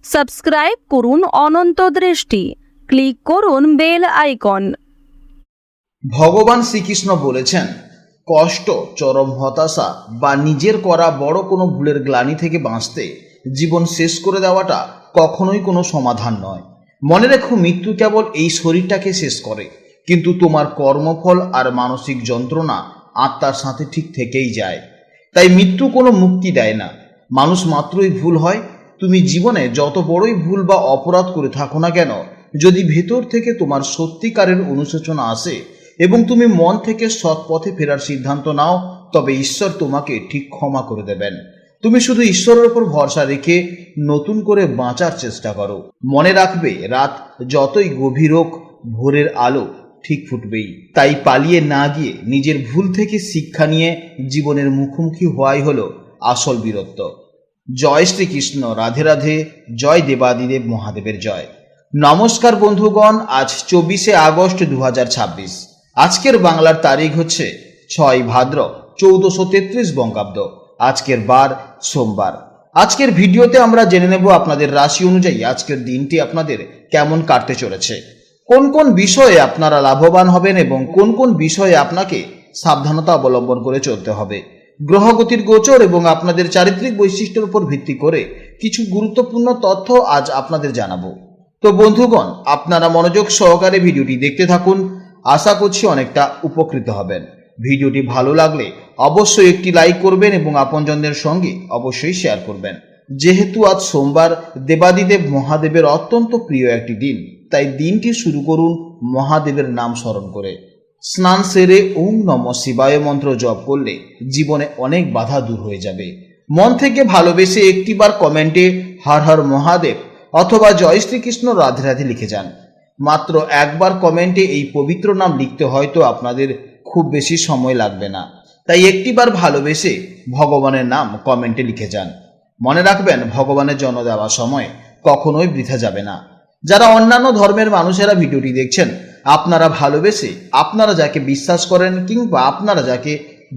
Subscribe করুন অনন্ত দৃষ্টি, click করুন বেল আইকন। ভগবান শ্রীকৃষ্ণ বলেছেন, কষ্ট, চরম হতাশা বা নিজের করা বড় কোনো ভুলের গ্লানি থেকে বাঁচতে জীবন শেষ করে দেওয়াটা কখনোই কোনো সমাধান নয়। মনে রেখো, মৃত্যু কেবল এই শরীরটাকে শেষ করে, কিন্তু তোমার কর্মফল আর মানসিক যন্ত্রণা আত্মার সাথে ঠিক থেকেই যায়। তাই মৃত্যু কোনো মুক্তি দেয় না, মানুষ মাত্রই ভুল হয়। তুমি জীবনে যত বড়ই ভুল বা অপরাধ করে থাকো না কেন, যদি ভেতর থেকে তোমার সত্যিকারের অনুশোচনা আসে এবং তুমি মন থেকে সৎ পথে ফেরার সিদ্ধান্ত নাও, তবে ঈশ্বর তোমাকে ঠিক ক্ষমা করে দেবেন। তুমি শুধু ঈশ্বরের উপর ভরসা রেখে নতুন করে বাঁচার চেষ্টা করো। মনে রাখবে, রাত যতই গভীর হোক, ভোরের আলো ঠিক ফুটবেই। তাই পালিয়ে না গিয়ে নিজের ভুল থেকে শিক্ষা নিয়ে জীবনের মুখোমুখি হওয়াই হলো আসল বীরত্ব। জয় শ্রীকৃষ্ণ, রাধে রাধে, জয় দেবাদিদেব মহাদেবের জয়। নমস্কার বন্ধুগণ, আজ 24শে আগস্ট 2026। আজকের বাংলার তারিখ হচ্ছে 6 ভাদ্র 1433 বঙ্গাব্দ। আজকের বার সোমবার। আজকের ভিডিওতে আমরা জেনে নেব আপনাদের রাশি অনুযায়ী আজকের দিনটি আপনাদের কেমন কাটতে চলেছে, কোন কোন বিষয়ে আপনারা লাভবান হবেন এবং কোন কোন বিষয়ে আপনাকে সাবধানতা অবলম্বন করে চলতে হবে। গ্রহগতির গোচর এবং আপনাদের চারিত্রিক বৈশিষ্ট্যের উপর ভিত্তি করে কিছু গুরুত্বপূর্ণ তথ্য আজ আপনাদের জানাবো। তো বন্ধুগণ, আপনারা মনোযোগ সহকারে ভিডিওটি দেখতে থাকুন, আশা করছি অনেকটা উপকৃত হবেন। ভিডিওটি ভালো লাগলে অবশ্যই একটি লাইক করবেন এবং আপনজনদের সঙ্গে অবশ্যই শেয়ার করবেন। যেহেতু আজ সোমবার, দেবাদিদেব মহাদেবের অত্যন্ত প্রিয় একটি দিন, তাই দিনটি শুরু করুন মহাদেবের নাম স্মরণ করে। স্নান সেরে ওম নমঃ শিবায় মন্ত্র জপ করলে জীবনে অনেক বাধা দূর হয়ে যাবে। মন থেকে ভালোবেসে একটিবার কমেন্টে হর হর মহাদেব অথবা জয় শ্রীকৃষ্ণ রাধে রাধে লিখে যান। মাত্র একবার কমেন্টে এই পবিত্র নাম লিখতে হয়তো আপনাদের খুব বেশি সময় লাগবে না, তাই একটিবার ভালোবেসে ভগবানের নাম কমেন্টে লিখে যান। মনে রাখবেন, ভগবানের জন্য দেওয়া সময় কখনোই বৃথা যাবে না। যারা অন্যান্য ধর্মের মানুষেরা ভিডিওটি দেখছেন, আপনারা ভালোবেসে আপনারা যাকে বিশ্বাস করেন কিংবা আপনারা যাকে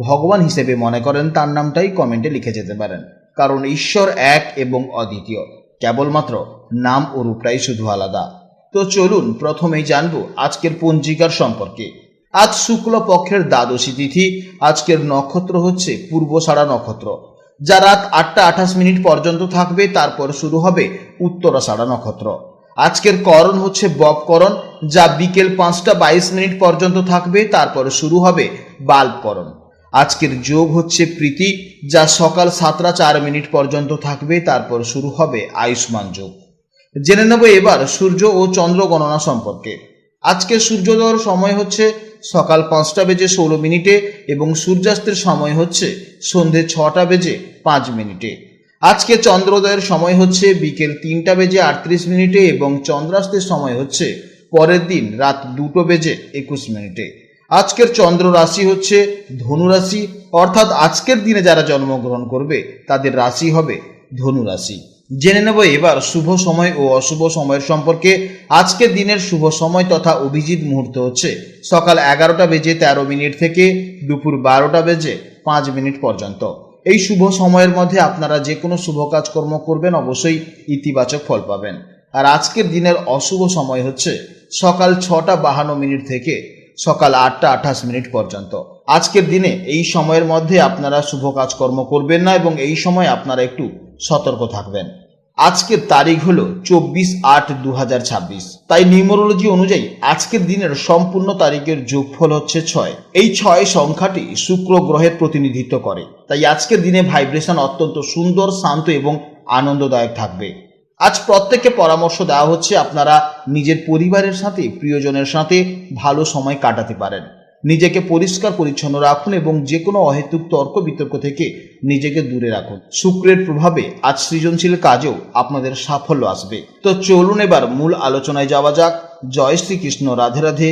ভগবান হিসেবে মনে করেন তার নামটাই কমেন্টে লিখে যেতে পারেন, কারণ ঈশ্বর এক এবং অদ্বিতীয়, কেবলমাত্র নাম ও রূপটাই শুধু আলাদা। তো চলুন প্রথমেই জানবো আজকের পঞ্জিকার সম্পর্কে। আজ শুক্ল পক্ষের দ্বাদশী তিথি। আজকের নক্ষত্র হচ্ছে পূর্বষাঢ়া নক্ষত্র, যা রাত 8টা 28 পর্যন্ত থাকবে, তারপর শুরু হবে উত্তরাষাঢ়া নক্ষত্র। আজকের করণ হচ্ছে বপকরণ, যা বিকেল 5টা 22 পর্যন্ত থাকবে, তারপর শুরু হবে বাল্বকরণ। আজকের যোগ হচ্ছে প্রীতি, যা সকাল 7টা 4 পর্যন্ত থাকবে, তারপর শুরু হবে আয়ুষ্মান যোগ। জেনে নেব এবার সূর্য ও চন্দ্র গণনা সম্পর্কে। আজকের সূর্যোদয়ের সময় হচ্ছে সকাল 5টা 16 এবং সূর্যাস্তের সময় হচ্ছে সন্ধে 6টা 5 আজকে চন্দ্রোদয়ের সময় হচ্ছে বিকেল 3টা 38 এবং চন্দ্রাস্তের সময় হচ্ছে পরের দিন রাত 2টা 21। আজকের চন্দ্র রাশি হচ্ছে ধনু রাশি, অর্থাৎ আজকের দিনে যারা জন্মগ্রহণ করবে তাদের রাশি হবে ধনু রাশি। জেনে নেব এবার শুভ সময় ও অশুভ সময়ের সম্পর্কে। আজকের দিনের শুভ সময় তথা অভিজিৎ মুহূর্ত হচ্ছে সকাল 11টা 13 থেকে দুপুর 12টা 5 পর্যন্ত। এই শুভ সময়ের মধ্যে আপনারা যে কোনো শুভ কাজকর্ম করবেন, অবশ্যই ইতিবাচক ফল পাবেন। আর আজকের দিনের অশুভ সময় হচ্ছে সকাল 6টা 52 থেকে সকাল 8টা 28 পর্যন্ত। আজকের দিনে এই সময়ের মধ্যে আপনারা শুভ কাজকর্ম করবেন না এবং এই সময় আপনারা একটু সতর্ক থাকবেন। আজকের তারিখ হলো 24/8/2026। তাই নিউমারোলজি অনুযায়ী আজকের দিনের সম্পূর্ণ তারিখের যোগফল হচ্ছে 6। এই 6 সংখ্যাটি শুক্র গ্রহের প্রতিনিধিত্ব করে, তাই আজকের দিনে ভাইব্রেশন অত্যন্ত সুন্দর, শান্ত এবং আনন্দদায়ক থাকবে। আজ প্রত্যেককে পরামর্শ দেওয়া হচ্ছে আপনারা নিজের পরিবারের সাথে, প্রিয়জনের সাথে ভালো সময় কাটাতে পারেন। নিজেকে পরিষ্কার পরিচ্ছন্ন রাখুন এবং যে কোনো অহেতুক তর্ক বিতর্ক থেকে নিজেকে দূরে রাখুন। শুক্রের প্রভাবে আজ সৃজনশীল কাজেও আপনাদের সাফল্য আসবে। তো চলুন এবার মূল আলোচনায় যাওয়া যাক। জয় শ্রীকৃষ্ণ, রাধে রাধে,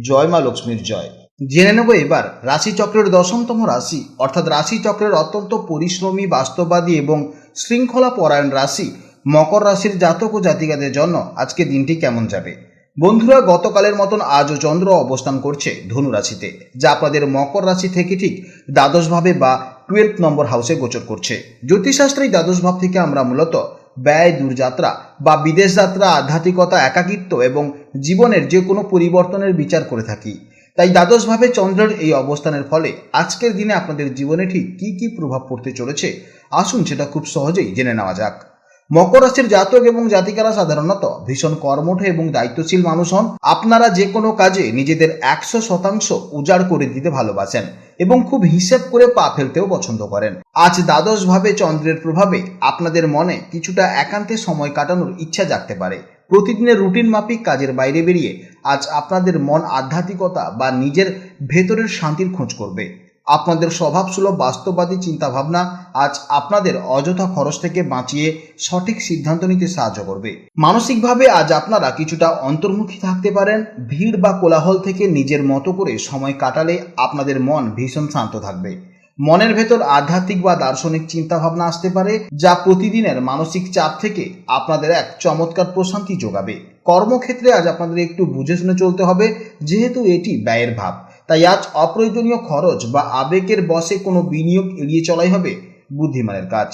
জয় মা লক্ষ্মীর জয়। জেনে নেব এবার রাশিচক্রের 10তম রাশি, অর্থাৎ রাশিচক্রের অত্যন্ত পরিশ্রমী, বাস্তববাদী এবং শৃঙ্খলা পরায়ণ রাশি মকর রাশির জাতক ও জাতিকাদের জন্য আজকে দিনটি কেমন যাবে। বন্ধুরা, গতকালের মতন আজও চন্দ্র অবস্থান করছে ধনু রাশিতে, যা আপনাদের মকর রাশি থেকে ঠিক দ্বাদশ ভাবে বা 12 নম্বর হাউসে গোচর করছে। জ্যোতিষশাস্ত্রে দ্বাদশ ভাব থেকে আমরা মূলত ব্যয়, দূরযাত্রা বা বিদেশ যাত্রা, আধ্যাত্মিকতা, একাকিত্ব এবং জীবনের যে কোনো পরিবর্তনের বিচার করে থাকি। তাই দ্বাদশভাবে চন্দ্রের এই অবস্থানের ফলে আজকের দিনে আপনাদের জীবনে ঠিক কী কী প্রভাব পড়তে চলেছে আসুন সেটা খুব সহজেই জেনে নেওয়া যাক। মকর রাশির জাতক এবং জাতিকারা সাধারণত ভীষণ কর্মঠ এবং দায়িত্বশীল মানুষ হন। আপনারা যে কোনো কাজে নিজেদের 100% উজাড় করে দিতে ভালোবাসেন এবং খুব হিসেব করে পা ফেলতেও পছন্দ করেন। আজ দ্বাদশভাবে চন্দ্রের প্রভাবে আপনাদের মনে কিছুটা একান্তে সময় কাটানোর ইচ্ছা জাগতে পারে। প্রতিদিনের রুটিন মাফিক কাজের বাইরে বেরিয়ে আজ আপনাদের মন আধ্যাত্মিকতা বা নিজের ভেতরের শান্তির খোঁজ করবে। আপনাদের স্বভাবসুলভ বাস্তববাদী চিন্তাভাবনা আজ আপনাদের অযথা খরচ থেকে বাঁচিয়ে সঠিক সিদ্ধান্ত নিতে সাহায্য করবে। মানসিকভাবে আজ আপনারা কিছুটা অন্তর্মুখী থাকতে পারেন। ভিড় বা কোলাহল থেকে নিজের মতো করে সময় কাটালে আপনাদের মন ভীষণ শান্ত থাকবে। মনের ভেতর আধ্যাত্মিক বা দার্শনিক চিন্তাভাবনা আসতে পারে, যা প্রতিদিনের মানসিক চাপ থেকে আপনাদের এক চমৎকার প্রশান্তি যোগাবে। কর্মক্ষেত্রে আজ আপনাদের একটু বুঝে শুনে চলতে হবে, যেহেতু এটি ব্যয়ের ভাব। তাই আজ অপ্রয়োজনীয় খরচ বা আবেগের বশে কোনো বিনিয়োগ এড়িয়ে চলাই হবে বুদ্ধিমানের কাজ।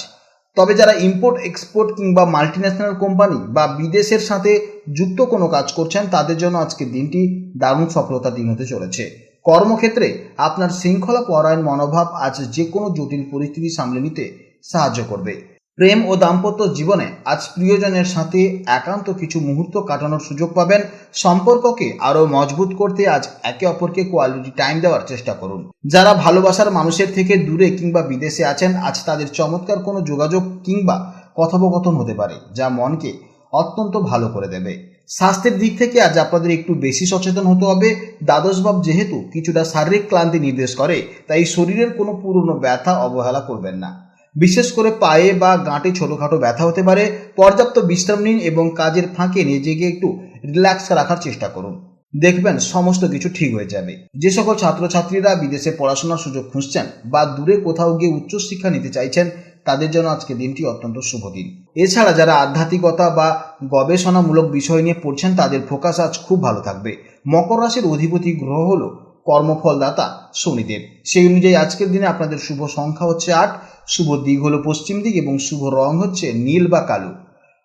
তবে যারা ইম্পোর্ট এক্সপোর্ট কিংবা মাল্টিন্যাশনাল কোম্পানি বা বিদেশের সাথে যুক্ত কোনো কাজ করছেন, তাদের জন্য আজকের দিনটি দারুণ সফলতার দিন হতে চলেছে। কর্মক্ষেত্রে আপনার শৃঙ্খলা পরায়ণ মনোভাব আজ যে কোনো জটিল পরিস্থিতি সামলে নিতে সাহায্য করবে। প্রেম ও দাম্পত্য জীবনে আজ প্রিয়জনের সাথে একান্ত কিছু মুহূর্ত কাটানোর সুযোগ পাবেন। সম্পর্ককে আরও মজবুত করতে আজ একে অপরকে কোয়ালিটি টাইম দেওয়ার চেষ্টা করুন। যারা ভালোবাসার মানুষের থেকে দূরে কিংবা বিদেশে আছেন, আজ তাদের চমৎকার কোনো যোগাযোগ কিংবা কথোপকথন হতে পারে, যা মনকে অত্যন্ত ভালো করে দেবে। স্বাস্থ্যের দিক থেকে আজ আপনাদের একটু বেশি সচেতন হতে হবে। দ্বাদশ ভাব যেহেতু কিছুটা শারীরিক ক্লান্তি নির্দেশ করে, তাই শরীরের কোনো পুরনো ব্যথা অবহেলা করবেন না। বিশেষ করে পায়ে বা গাঁটে ছোটোখাটো ব্যথা হতে পারে। পর্যাপ্ত বিশ্রাম নিন এবং কাজের ফাঁকে নিজেকে একটু রিল্যাক্স রাখার চেষ্টা করুন। দেখবেন সমস্ত কিছু ঠিক হয়ে যাবে। যে সকল ছাত্রছাত্রীরা বিদেশে পড়াশোনার সুযোগ খুঁজছেন বা দূরে কোথাও গিয়ে উচ্চশিক্ষা নিতে চাইছেন, তাদের জন্য আজকে দিনটি অত্যন্ত শুভ দিন। এছাড়া যারা আধ্যাত্মিকতা বা গবেষণামূলক বিষয় নিয়ে পড়ছেন, তাদের ফোকাস আজ খুব ভালো থাকবে। মকর রাশির অধিপতি গ্রহ হলো কর্মফলদাতা শনিদেব। সেই অনুযায়ী আজকের দিনে আপনাদের শুভ সংখ্যা হচ্ছে 8, শুভ দিক হলো পশ্চিম দিক এবং শুভ রং হচ্ছে নীল বা কালো।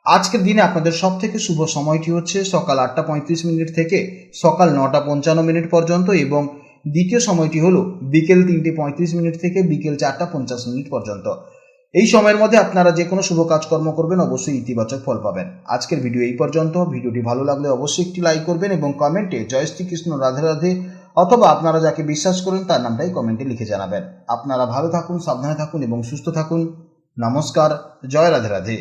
আজকের দিনে আপনাদের সব থেকে শুভ সময়টি হচ্ছে সকাল 8:35 থেকে সকাল 9:55 পর্যন্ত এবং দ্বিতীয় সময়টি হলো বিকেল 3:35 থেকে বিকেল 4:50 পর্যন্ত। এই সময়ের মধ্যে আপনারা যে কোনো শুভ কাজকর্ম করবেন, অবশ্যই ইতিবাচক ফল পাবেন। আজকের ভিডিও এই পর্যন্ত। ভিডিওটি ভালো লাগলে অবশ্যই একটি লাইক করবেন এবং কমেন্টে জয় শ্রীকৃষ্ণ, রাধে রাধে অথবা আপনারা যাকে বিশ্বাস করেন তার নামটাই কমেন্টে লিখে জানাবেন। আপনারা ভালো থাকুন, সাবধানে থাকুন এবং সুস্থ থাকুন। নমস্কার, জয় রাধে রাধে।